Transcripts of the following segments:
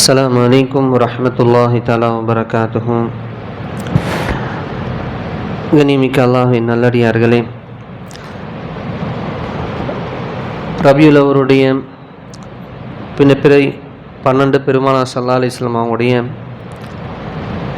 அஸ்ஸலாமு அலைக்கும் வரஹ்மத்துல்லாஹி தஆலா வபரகாத்துஹு. கண்ணியமிக்க அல்லாஹ்வின் நல்லடியார்களே, ரபியுல் அவருடைய பிறை 12 பெருமானார் ஸல்லல்லாஹு அலைஹி வஸல்லம் அவங்களுடைய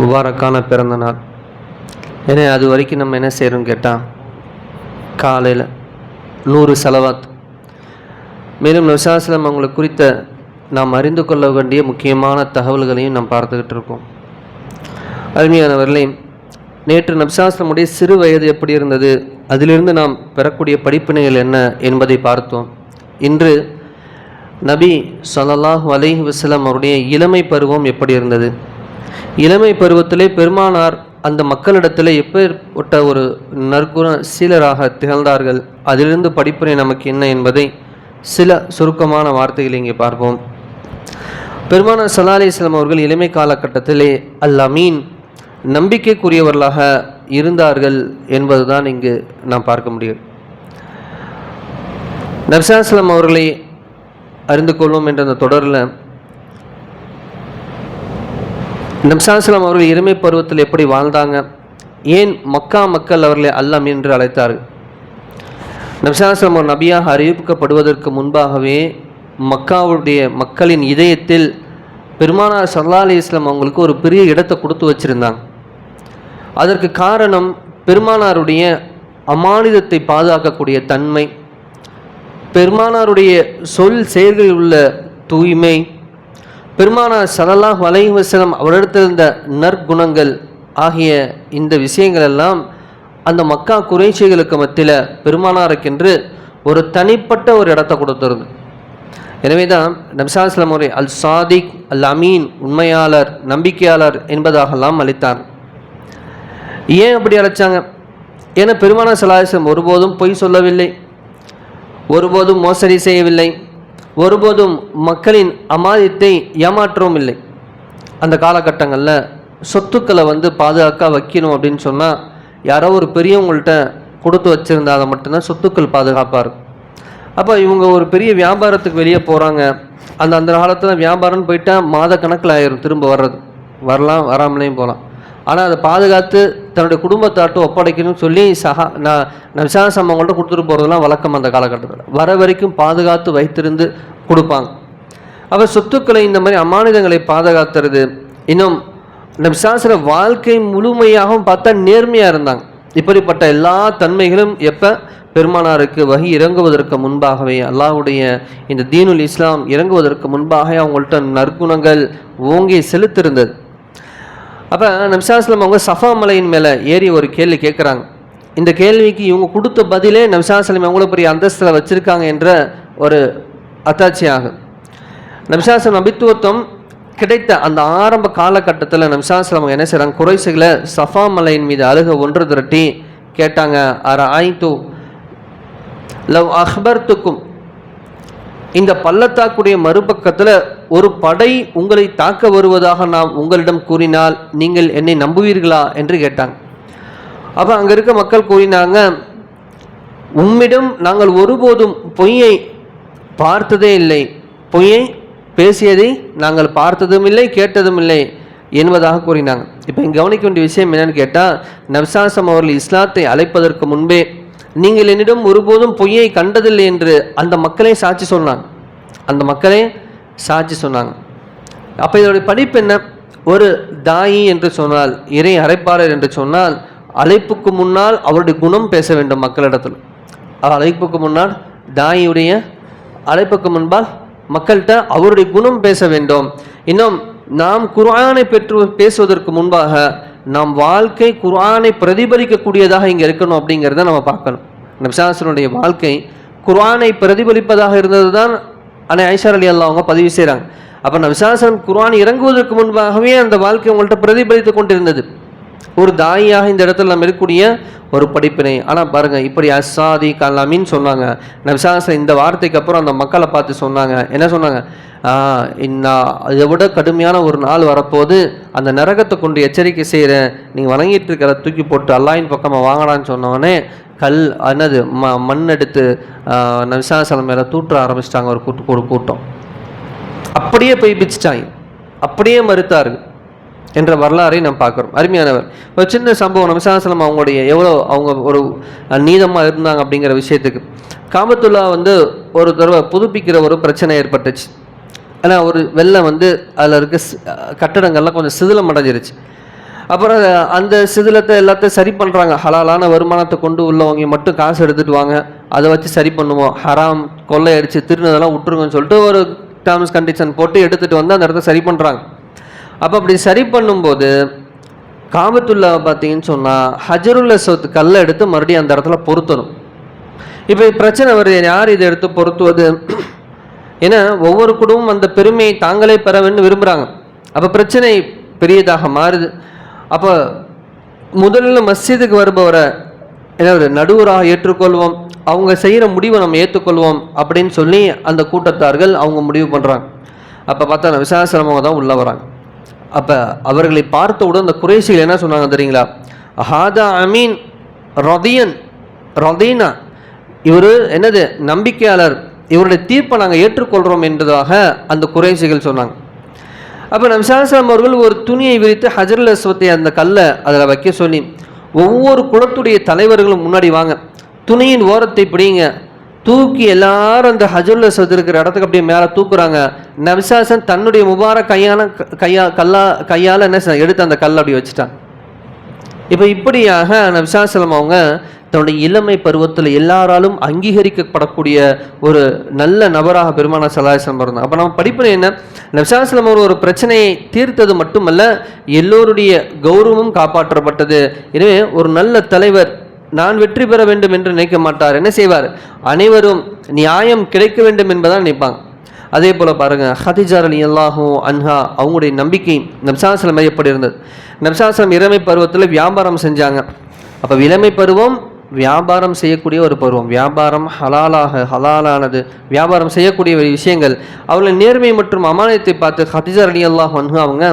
முபாரக்கான பிறந்த நாள். ஏன்னா அது வரைக்கும் நம்ம என்ன செய்கிறோம் கேட்டால், காலையில் 100 ஸலவாத், மேலும் நபி ஸல்லல்லாஹு அலைஹி வஸல்லம் அவங்களை குறித்த நாம் அறிந்து கொள்ள வேண்டிய முக்கியமான தகவல்களையும் நாம் பார்த்துக்கிட்டு இருக்கோம். அருமையானவர்களே, நேற்று நபி ஸல்லல்லாஹு அலைஹி வஸல்லம் சிறு வயது எப்படி இருந்தது, அதிலிருந்து நாம் பெறக்கூடிய படிப்பினைகள் என்ன என்பதை பார்த்தோம். இன்று நபி ஸல்லல்லாஹு அலைஹி வஸல்லம் அவருடைய இளமை பருவம் எப்படி இருந்தது, இளமை பருவத்திலே பெருமானார் அந்த மக்களிடத்தில் எப்பேற்பட்ட ஒரு நற்குணசீலராக திகழ்ந்தார்கள், அதிலிருந்து படிப்பினை நமக்கு என்ன என்பதை சில சுருக்கமான வார்த்தைகளை இங்கே பார்ப்போம். பெருமானார் ஸல்லல்லாஹு அலைஹி வஸல்லம் அவர்கள் இளமை காலகட்டத்திலே அல் அமீன், நம்பிக்கைக்குரியவர்களாக இருந்தார்கள் என்பதுதான் இங்கு நாம் பார்க்க முடியும். நபி ஸல்லல்லாஹு அலைஹி வஸல்லம் அவர்களை அறிந்து கொள்வோம் என்ற அந்த தொடரில் நபி ஸல்லல்லாஹு அலைஹி வஸல்லம் அவர்கள் இளமை பருவத்தில் எப்படி வாழ்ந்தாங்க, ஏன் மக்கா மக்கள் அவர்களை அல் அமீன் என்று அழைத்தார்கள். நபி ஸல்லல்லாஹு அலைஹி வஸல்லம் ஒரு நபியாக அறிவிக்கப்படுவதற்கு முன்பாகவே மக்காவுடைய மக்களின் இதயத்தில் பெருமானார் ஸல்லல்லாஹு அலைஹி வஸல்லம் அவங்களுக்கு ஒரு பெரிய இடத்தை கொடுத்து வச்சுருந்தாங்க. அதற்கு காரணம் பெருமானாருடைய அமானிதத்தை பாதுகாக்கக்கூடிய தன்மை, பெருமானாருடைய சொல் செயல்களில் உள்ள தூய்மை, பெருமானார் ஸல்லல்லாஹு அலைஹி வஸல்லம் அவரிடத்தில் இருந்த நற்குணங்கள் ஆகிய இந்த விஷயங்கள் எல்லாம் அந்த மக்கா குறைஷிகளுக்கு மத்தியில் பெருமானாருக்கென்று ஒரு தனிப்பட்ட ஒரு இடத்தை கொடுத்துருது. எனவே தான் நபி ஸல்லல்லாஹு அலைஹி வஸல்லம் அவரை அல் சாதிக், அல் அமீன், உண்மையாளர், நம்பிக்கையாளர் என்பதாகலாம் அழைத்தார். ஏன் அப்படி அழைச்சாங்க? ஏன்னா பெருமானார் ஸல்லல்லாஹு அலைஹி வஸல்லம் ஒருபோதும் பொய் சொல்லவில்லை, ஒருபோதும் மோசடி செய்யவில்லை, ஒருபோதும் மக்களின் அமானிதத்தை ஏமாற்றவும் இல்லை. அந்த காலகட்டங்களில் சொத்துக்களை பாதுகாக்க வைக்கணும் அப்படின்னு சொன்னால் யாரோ ஒரு பெரியவங்கள்ட்ட கொடுத்து வச்சுருந்தா அதை மட்டும்தான் சொத்துக்கள் பாதுகாப்பார். அப்போ இவங்க ஒரு பெரிய வியாபாரத்துக்கு வெளியே போகிறாங்க, அந்த காலத்தில் வியாபாரம்னு போயிட்டால் மாத கணக்கில் ஆயிரும், திரும்ப வரலாம் வராமலேயும் போகலாம். ஆனால் அதை பாதுகாத்து தன்னுடைய குடும்பத்தாட்டு ஒப்படைக்கணும்னு சொல்லி நான் விசாரணை அவங்கள்ட்ட கொடுத்துட்டு போகிறதுலாம் வழக்கம். அந்த காலகட்டத்தில் வர வரைக்கும் பாதுகாத்து வைத்திருந்து கொடுப்பாங்க. அப்போ சொத்துக்களை இந்த மாதிரி அமானிதங்களை பாதுகாத்துறது, இன்னும் நபிசாஸ்திர வாழ்க்கை முழுமையாகவும் பார்த்தா நேர்மையாக இருந்தாங்க. இப்படிப்பட்ட எல்லா தன்மைகளும் எப்போ பெருமானாருக்கு வஹி இறங்குவதற்கு முன்பாகவே, அல்லாஹ்வுடைய இந்த தீனுல் இஸ்லாம் இறங்குவதற்கு முன்பாகவே அவங்கள்ட்ட நற்குணங்கள் ஓங்கி செலுத்திருந்தது. அப்போ நபிசாஸ்லம் அவங்க சஃபா மலையின் மேலே ஏறி ஒரு கேள்வி கேட்குறாங்க. இந்த கேள்விக்கு இவங்க கொடுத்த பதிலே நபிசாஸ்லம் எவ்வளோ பெரிய அந்தஸ்தில் வச்சுருக்காங்க என்ற ஒரு அத்தாட்சியாகும். நபிசாஸ்லம் நபித்துவத்துவம் கிடைத்த அந்த ஆரம்ப காலகட்டத்தில் நபி ஸல்லல்லாஹு அலைஹி வஸல்லம் என்ன செய்கிறாங்க, குறைஷிகளை சஃபா மலையின் மீது அழுக ஒன்று திரட்டி கேட்டாங்க, அரஐது லவ் அஹ்பர்துக்கும், இந்த பள்ளத்தாக்குடைய மறுபக்கத்தில் ஒரு படை உங்களை தாக்க வருவதாக நான் உங்களிடம் கூறினால் நீங்கள் என்னை நம்புவீர்களா என்று கேட்டாங்க. அப்போ அங்கே இருக்க மக்கள் கூறினாங்க, உம்மிடம் நாங்கள் ஒருபோதும் பொய்யை பார்த்ததே இல்லை, பொய்யை பேசியதை நாங்கள் பார்த்ததும் இல்லை கேட்டதும் இல்லை என்பதாக கூறினாங்க. இப்போ இங்கே கவனிக்க வேண்டிய விஷயம் என்னன்னு கேட்டால், நபி ஸல்லல்லாஹு அலைஹி வஸல்லம் அவர்கள் இஸ்லாத்தை அழைப்பதற்கு முன்பே நீங்கள் என்னிடம் ஒருபோதும் பொய்யை கண்டதில்லை என்று அந்த மக்களே சாட்சி சொன்னாங்க. அப்போ இதோடைய படிப்பு என்ன? ஒரு தாயி என்று சொன்னால், இறை அழைப்பாளர் என்று சொன்னால், அழைப்புக்கு முன்னால் அவருடைய குணம் பேச வேண்டும் மக்களிடத்தில். அழைப்புக்கு முன்னால் தாயியுடைய அழைப்புக்கு முன்பால் மக்கள்கிட்ட அவருடைய குணம் பேச வேண்டும். இன்னும் நாம் குர்ஆனை பெற்று பேசுவதற்கு முன்பாக நம் வாழ்க்கை குர்ஆனை பிரதிபலிக்கக்கூடியதாக இங்கே இருக்கணும் அப்படிங்கிறத நம்ம பார்க்கணும். நபி ஸல்லல்லாஹு அலைஹி வஸல்லம் வாழ்க்கை குர்ஆனை பிரதிபலிப்பதாக இருந்தது தான் அன்னை ஆயிஷா ரலியல்லாஹு அவங்க பதிவு செய்கிறாங்க. அப்போ நபி ஸல்லல்லாஹு அலைஹி வஸல்லம் குர்ஆன் இறங்குவதற்கு முன்பாகவே அந்த வாழ்க்கை உங்கள்கிட்ட பிரதிபலித்து கொண்டிருந்தது. ஒரு தாயியாக இந்த இடத்துல நம்ம இருக்கக்கூடிய ஒரு படிப்பினை. ஆனால் பாருங்கள், இப்படி அஸ்ஸாதி கல்லாமின்னு சொன்னாங்க. நபி ஸல்லல்லாஹு அலைஹி வஸல்லம் இந்த வார்த்தைக்கு அப்புறம் அந்த மக்களை பார்த்து சொன்னாங்க, என்ன சொன்னாங்க, இதை விட கடுமையான ஒரு நாள் வரப்போது, அந்த நரகத்தை கொண்டு எச்சரிக்கை செய்கிறேன், நீங்கள் வணங்கிட்டு இருக்கிற தூக்கி போட்டு அல்லாஹ்வின் பக்கமாக வாங்கடான்னு சொன்னவொடனே மண் எடுத்து நபி ஸல்லல்லாஹு அலைஹி வஸல்லம் மேலே தூற்ற ஆரம்பிச்சிட்டாங்க. ஒரு கூட்டம் அப்படியே போய் பிச்சுட்டாங்க. அப்படியே மறுத்தார்கள் என்ற வரலாறை நாம் பார்க்குறோம். அருமையானவர், ஒரு சின்ன சம்பவம். நபிஸல்லல்லாஹு அவங்களுடைய எவ்வளோ அவங்க ஒரு நீதமாக இருந்தாங்க அப்படிங்கிற விஷயத்துக்கு, காபத்துல்லா ஒரு தடவை புதுப்பிக்கிற ஒரு பிரச்சனை ஏற்பட்டுச்சு. ஆனால் ஒரு வெள்ளம் அதில் இருக்க கட்டடங்கள்லாம் கொஞ்சம் சிதிலம் அடைஞ்சிருச்சு. அப்புறம் அந்த சிதிலத்தை எல்லாத்தையும் சரி பண்ணுறாங்க. ஹலாலான வருமானத்தை கொண்டு உள்ளவங்க மட்டும் காசு எடுத்துகிட்டு வாங்க, அதை வச்சு சரி பண்ணுவோம், ஹராம் கொள்ளை அடித்து திருநதெல்லாம் விட்டுருங்கன்னு சொல்லிட்டு ஒரு டேர்ம்ஸ் கண்டிஷன் போட்டு எடுத்துகிட்டு அந்த இடத்த சரி பண்ணுறாங்க. அப்போ அப்படி சரி பண்ணும்போது காபத்துல்லா பார்த்தீங்கன்னு சொன்னால் ஹஜருல் அஸ்வத் கல்லை எடுத்து மறுபடியும் அந்த இடத்துல பொருத்தணும். இப்போ பிரச்சனை வருது, யார் இதை எடுத்து பொருத்துவது? ஏன்னா ஒவ்வொரு குடும்பமும் அந்த பெருமையை தாங்களே பெற வேண்டும் விரும்புகிறாங்க. அப்போ பிரச்சனை பெரியதாக மாறுது. அப்போ முதல்ல மஸ்ஜிதுக்கு வருபவரை என்ன நடுவராக ஏற்றுக்கொள்வோம், அவங்க செய்கிற முடிவை நம்ம ஏற்றுக்கொள்வோம் அப்படின்னு சொல்லி அந்த கூட்டத்தார்கள் அவங்க முடிவு பண்ணுறாங்க. அப்போ பார்த்தா நபிஸல்லல்லாஹு தான் உள்ளே வராங்க. அப்போ அவர்களை பார்த்தவுடன் அந்த குறைஷிகள் என்ன சொன்னாங்க தெரியுங்களா? ஹாதா அமீன் ரதியன் ரதீனா, இவர் என்னது நம்பிக்கையாளர், இவருடைய தீர்ப்பை நாங்கள் ஏற்றுக்கொள்கிறோம் என்பதாக அந்த குறைஷிகள் சொன்னாங்க. அப்போ நபிஸல்லல்லாஹு அவர்கள் ஒரு துணியை விரித்து ஹஜருல் அஸ்வத்தை அந்த கல்லை அதில் வைக்க சொல்லி, ஒவ்வொரு குலத்துடைய தலைவர்களும் முன்னாடி வாங்க, துணியின் ஓரத்தை பிடிங்க, தூக்கி எல்லாரும் அந்த ஹஜருல் அஸ்வத் இருக்கிற இடத்துக்கு அப்படியே மேலே தூக்குறாங்க. நபிஸல்லல்லாஹு தன்னுடைய முபாரக் கையால் என்ன எடுத்து அந்த கல்லை அப்படி வச்சுட்டாங்க. இப்போ இப்படியாக நபிஸல்லல்லாஹு அவங்க தன்னுடைய இளமை பருவத்தில் எல்லாராலும் அங்கீகரிக்கப்படக்கூடிய ஒரு நல்ல நபராக பெருமானார் ஸல்லல்லாஹு அலைஹி வஸல்லம் இருந்தாங்க. அப்போ நம்ம படிப்பினை என்ன? நபிஸல்லல்லாஹு அவர் ஒரு பிரச்சனையை தீர்த்தது மட்டுமல்ல, எல்லோருடைய கௌரவமும் காப்பாற்றப்பட்டது. எனவே ஒரு நல்ல தலைவர் நான் வெற்றி பெற வேண்டும் என்று நினைக்க மாட்டார். என்ன செய்வார்? அனைவரும் நியாயம் கிடைக்க வேண்டும் என்பதான் நினைப்பாங்க. அதே போல் பாருங்கள், ஹதீஜா ரலியல்லாஹு அன்ஹா அவங்களுடைய நம்பிக்கை நபிஸல்லல்லாஹு எப்படி இருந்தது? நபிஸல்லல்லாஹு இளமை பருவத்தில் வியாபாரம் செஞ்சாங்க. அப்போ இளமை பருவம் வியாபாரம் செய்யக்கூடிய ஒரு பருவம், வியாபாரம் ஹலாலானது, வியாபாரம் செய்யக்கூடிய விஷயங்கள். அவர்களை நேர்மை மற்றும் அமானியத்தை பார்த்து ஹதீஜா ரலியல்லாஹு அன்ஹா அவங்க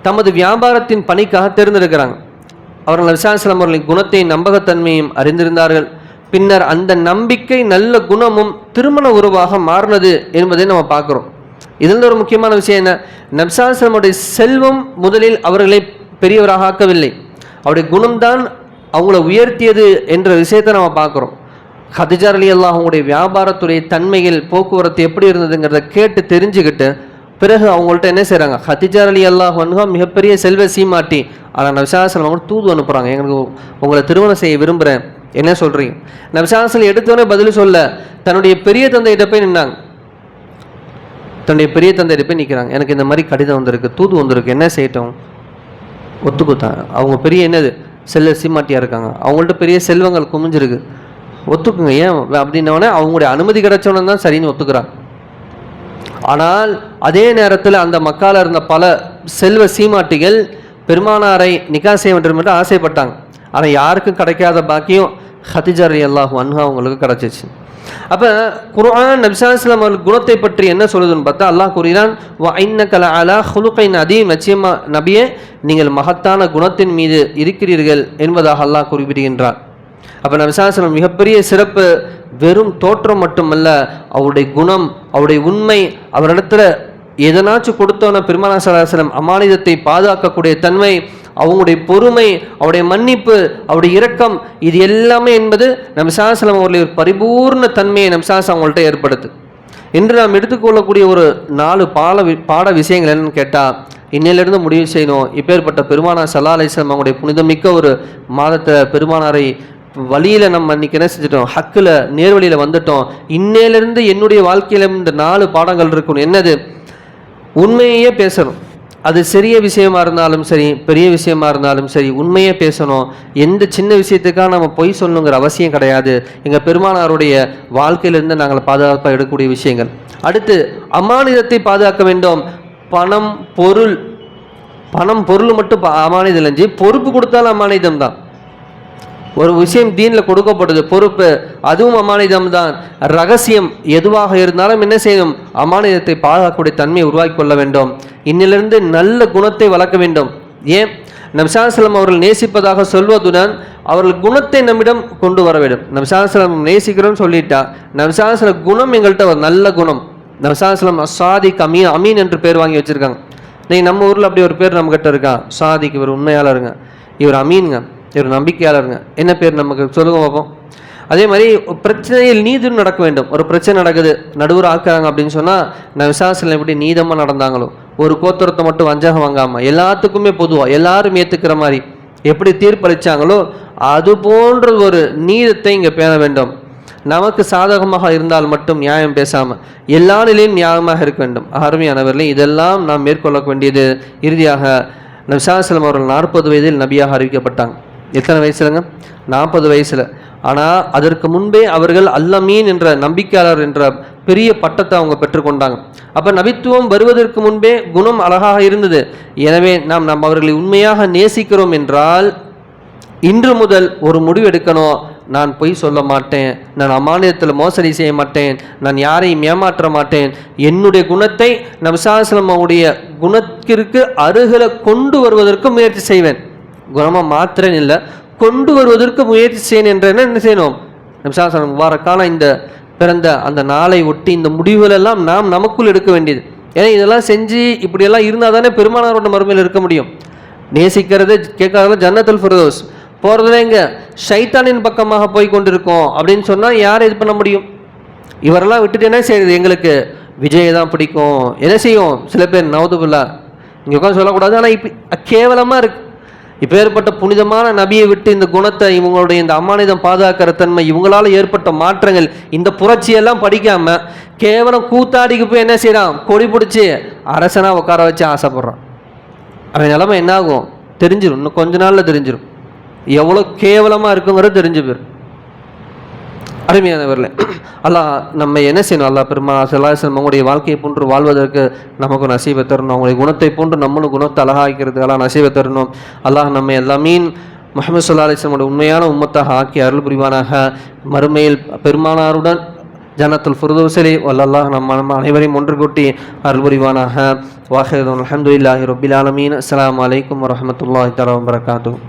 தமது வியாபாரத்தின் பணிக்காக தேர்ந்தெடுக்கிறாங்க. அவர்கள் நபிஸல்லல்லாஹு அவர்களின் குணத்தை நம்பகத்தன்மையும் அறிந்திருந்தார்கள். பின்னர் அந்த நம்பிக்கை நல்ல குணமும் திருமண உறவாக மாறினது என்பதை நம்ம பார்க்குறோம். இதில் ஒரு முக்கியமான விஷயம் என்ன? நபிஸல்லல்லாஹு செல்வம் முதலில் அவர்களை பெரியவராக ஆக்கவில்லை, அவருடைய குணம்தான் அவங்கள உயர்த்தியது என்ற விஷயத்தை நம்ம பார்க்குறோம். ஹதீஜா ரலியல்லாஹு அவங்களுடைய வியாபாரத்துடைய தன்மையில் போக்குவரத்து எப்படி இருந்ததுங்கிறத கேட்டு தெரிஞ்சுக்கிட்டு பிறகு அவங்கள்ட்ட என்ன செய்கிறாங்க? ஹதீஜா ரலியல்லாஹு அன்ஹா மிகப்பெரிய செல்வ சீமாட்டி, ஆனால் நபிஸல்லல்லாஹு அவங்க தூது அனுப்புகிறாங்க, எங்களுக்கு உங்களை திருமணம் செய்ய விரும்புகிறேன், என்ன சொல்கிறீங்க? நபிஸல்லல்லாஹு எடுத்தோடனே பதில் சொல்ல தன்னுடைய பெரிய தந்தையிட்ட போய் நின்னாங்க. தன்னுடைய பெரிய தந்தையிட்ட போய் நிற்கிறாங்க, எனக்கு இந்த மாதிரி கடிதம் வந்திருக்கு, தூது வந்திருக்கு, என்ன செய்யட்டும்? ஒத்துக்குத்தாங்க. அவங்க பெரிய என்னது செல்ல சீமாட்டியாக இருக்காங்க, அவங்கள்ட்ட பெரிய செல்வங்கள் குமிஞ்சிருக்கு, ஒத்துக்குங்க. ஏன் அப்படின்னோடனே அவங்களுடைய அனுமதி கிடைச்சோன்னு தான் சரின்னு ஒத்துக்கிறாங்க. ஆனால் அதே நேரத்தில் அந்த மக்கால இருந்த பல செல்வ சீமாட்டிகள் பெருமானாரை நிக்கா செய்ய வேண்டும் என்று ஆசைப்பட்டாங்க. ஆனால் யாருக்கும் கிடைக்காத பாக்கியம் ஹதீஜா ரலியல்லாஹு அன்ஹா அவங்களுக்கு கிடைச்சிச்சு. அப்போ குர்ஆன் நபிஸல்லல்லாஹு அலைஹி குணத்தை பற்றி என்ன சொல்லுதுன்னு பார்த்தா, அல்லாஹ் கூறுகிறான், வ இன்னக லஅலா ஹுலுகின் அதீம், நிச்சயமா நபியே நீங்கள் மகத்தான குணத்தின் மீது இருக்கிறீர்கள் என்பதாக அல்லாஹ் குறிப்பிடுகின்றார். அப்போ நபிஸல்லல்லாஹு அலைஹி மிகப்பெரிய சிறப்பு வெறும் தோற்றம் மட்டுமல்ல, அவருடைய குணம், அவருடைய உண்மை, அவரிடத்துல எதனாச்சும் கொடுத்தோன்னா பெருமானார் ஸல்லல்லாஹு அலைஹி வஸல்லம் அமானிதத்தை பாதுகாக்கக்கூடிய தன்மை, அவங்களுடைய பொறுமை, அவருடைய மன்னிப்பு, அவருடைய இரக்கம், இது எல்லாமே என்பது நபிஸல்லல்லாஹு அலைஹி வஸல்லம் அவர்களுடைய ஒரு பரிபூர்ண தன்மையை நபிஸல்லல்லாஹு அவங்கள்ட்ட ஏற்படுத்து. இன்று நாம் எடுத்துக்கொள்ளக்கூடிய ஒரு 4 பாட விஷயங்கள் என்னன்னு கேட்டால், இன்னிலிருந்து முடிவு செய்யணும், இப்பேற்பட்ட பெருமானார் ஸல்லல்லாஹு அலைஹி வஸல்லம் அவங்களுடைய புனிதமிக்க ஒரு மாதத்தை பெருமானாரை வழியில் நம்ம இன்றைக்கி என்ன செஞ்சிட்டோம்? ஹக்கில் நேர்வழியில் வந்துட்டோம். இன்னையிலிருந்து என்னுடைய வாழ்க்கையில் இந்த 4 பாடங்கள் இருக்கணும். என்னது? உண்மையே பேசணும். அது சிறிய விஷயமா இருந்தாலும் சரி, பெரிய விஷயமா இருந்தாலும் சரி, உண்மையே பேசணும். எந்த சின்ன விஷயத்துக்காக நம்ம பொய் சொல்லணுங்கிற அவசியம் கிடையாது. எங்கள் பெருமானாருடைய வாழ்க்கையிலிருந்து நாங்கள் பாதுகாப்பாக எடுக்கக்கூடிய விஷயங்கள். அடுத்து அமானிதத்தை பாதுகாக்க வேண்டும். பணம் பொருள் மட்டும் அமானிதம் இல்லைஞ்சி, பொறுப்பு கொடுத்தாலும் அமானிதம் தான். ஒரு விஷயம் தீனில் கொடுக்கப்படுது, பொறுப்பு, அதுவும் அமானிதம் தான். ரகசியம் எதுவாக இருந்தாலும் என்ன செய்யணும்? அமானிதத்தை பாதுகாக்கக்கூடிய தன்மையை உருவாக்கி கொள்ள வேண்டும். இன்னிலிருந்து நல்ல குணத்தை வளர்க்க வேண்டும். ஏன்? நபிஸல்லல்லாஹு அலைஹி வஸல்லம் அவர்கள் நேசிப்பதாக சொல்வதுடன் அவர்கள் குணத்தை நம்மிடம் கொண்டு வர வேண்டும். நபிஸல்லல்லாஹு அலைஹி வஸல்லம் நேசிக்கிறோன்னு சொல்லிட்டா, நபிஸல்லல்லாஹு அலைஹி வஸல்லம் குணம் எங்கள்கிட்ட ஒரு நல்ல குணம். நபிஸல்லல்லாஹு அலைஹி வஸல்லம் சாதிக் அமீன் என்று பேர் வாங்கி வச்சிருக்காங்க. நீங்கள் நம்ம ஊரில் அப்படி ஒரு பேர் நம்மக்கிட்ட இருக்கான், சாதிக்கு இவர் உண்மையாளருங்க, இவர் அமீனுங்க, இவர் நம்பிக்கையாளருங்க, என்ன பேர் நமக்கு சொல்லுங்க பார்ப்போம். அதே மாதிரி பிரச்சனையில் நீதியும் நடக்க வேண்டும். ஒரு பிரச்சனை நடக்குது, நடுவர் ஆக்குறாங்க அப்படின்னு சொன்னால் நான் விசாசனில் எப்படி நீதமாக நடந்தாங்களோ, ஒரு கோத்திரத்தை மட்டும் வஞ்சகம் வாங்காமல் எல்லாத்துக்குமே பொதுவாக எல்லாரும் ஏற்றுக்கிற மாதிரி எப்படி தீர்ப்பளித்தாங்களோ அது போன்ற ஒரு நீதத்தை இங்கே பேண வேண்டும். நமக்கு சாதகமாக இருந்தால் மட்டும் நியாயம் பேசாமல் எல்லா நிலையும் நியாயமாக இருக்க வேண்டும். அருமையானவர்களே, இதெல்லாம் நாம் மேற்கொள்ள வேண்டியது. இறுதியாக விசாசலம் அவர்கள் 40 வயதில் நபியாக அறிவிக்கப்பட்டாங்க. எத்தனை வயசுலங்க? 40 வயசில். ஆனால் அதற்கு முன்பே அவர்கள் அல்லமீன் என்ற நம்பிக்கையாளர் என்ற பெரிய பட்டத்தை அவங்க பெற்றுக்கொண்டாங்க. அப்போ நபித்துவம் வருவதற்கு முன்பே குணம் அழகாக இருந்தது. எனவே நாம் அவர்களை உண்மையாக நேசிக்கிறோம் என்றால் இன்று முதல் ஒரு முடிவு எடுக்கணும். நான் பொய் சொல்ல மாட்டேன், நான் அமானியத்தில் மோசடி செய்ய மாட்டேன், நான் யாரையும் ஏமாற்ற மாட்டேன், என்னுடைய குணத்தை நபிசாஸ்லமுடைய குணத்திற்கு அருகில் கொண்டு வருவதற்கு முயற்சி செய்வேன். குணமாக மாத்திரன் இல்லை, கொண்டு வருவதற்கு முயற்சி செய்யணும் என்ற என்ன செய்யணும்? நபிசாஸ்லம் முபாரக்கான இந்த பிறந்த அந்த நாளை ஒட்டி இந்த முடிவுகளெல்லாம் நாம் நமக்குள் எடுக்க வேண்டியது. ஏன்னா இதெல்லாம் செஞ்சு இப்படியெல்லாம் இருந்தால் தானே பெருமானாரோட மறுமையில் இருக்க முடியும். நேசிக்கிறது கேட்காத ஜன்னத்துல் ஃபிர்தௌஸ் போகிறதுல இங்கே ஷைத்தானின் பக்கமாக போய் கொண்டிருக்கோம் அப்படின்னு சொன்னால் யார் இது பண்ண முடியும்? இவரெல்லாம் விட்டுட்டு என்ன செய்யுது? எங்களுக்கு விஜயை தான் பிடிக்கும், என்ன செய்யும் சில பேர் நவுதுபில்லா இங்கே உட்காந்து சொல்லக்கூடாது. ஆனால் இப்போ கேவலமாக இருக்குது. இப்போ ஏற்பட்ட புனிதமான நபியை விட்டு இந்த குணத்தை, இவங்களுடைய இந்த அமானிதம் பாதுகாக்கிற தன்மை, இவங்களால் ஏற்பட்ட மாற்றங்கள், இந்த புரட்சியெல்லாம் படிக்காமல் கேவலம் கூத்தாடிக்கு போய் என்ன செய்கிறான்? கொடி பிடிச்சி அரசனாக உட்கார வச்சு ஆசைப்படுறான். அவன் நிலைமை என்ன ஆகும் தெரிஞ்சிடும். இன்னும் கொஞ்ச நாளில் தெரிஞ்சிடும் எவ்வளோ கேவலமாக இருக்குங்கிறது தெரிஞ்சு போயிடும். அருமையானவர்களே, அல்லாஹ் நம்ம என்ன செய்யணும்? அல்லாஹ் பெருமாள் ஸல்லல்லாஹு அலைஹி வஸல்லம் அவங்களுடைய வாழ்க்கையை போன்று வாழ்வதற்கு நமக்கு நசீபை தரணும். அவங்களுடைய குணத்தை போன்று நம்மளும் குணத்தை அழகாக்கிறதுக்கெல்லாம் நசீபை தரணும். அல்லாஹ் நம்ம எல்லாமே முஹம்மது ஸல்லல்லாஹு அலைஹி வஸல்லம் உண்மையான உம்மத்தாக ஆக்கி அருள் புரிவானாக. மறுமையில் பெருமானாருடன் ஜன்னத்துல் ஃபிர்தௌஸிலே வல்லல்லாஹ் நம்ம அனைவரையும் ஒன்று கூட்டி அருள் புரிவானாக. வாஹிரு அல்ஹம்துலில்லாஹி ரப்பில் ஆலமீன். அஸ்ஸலாமு அலைக்கும் வரஹ்மத்துல்லாஹி தஆலா வபரகாத்துஹு.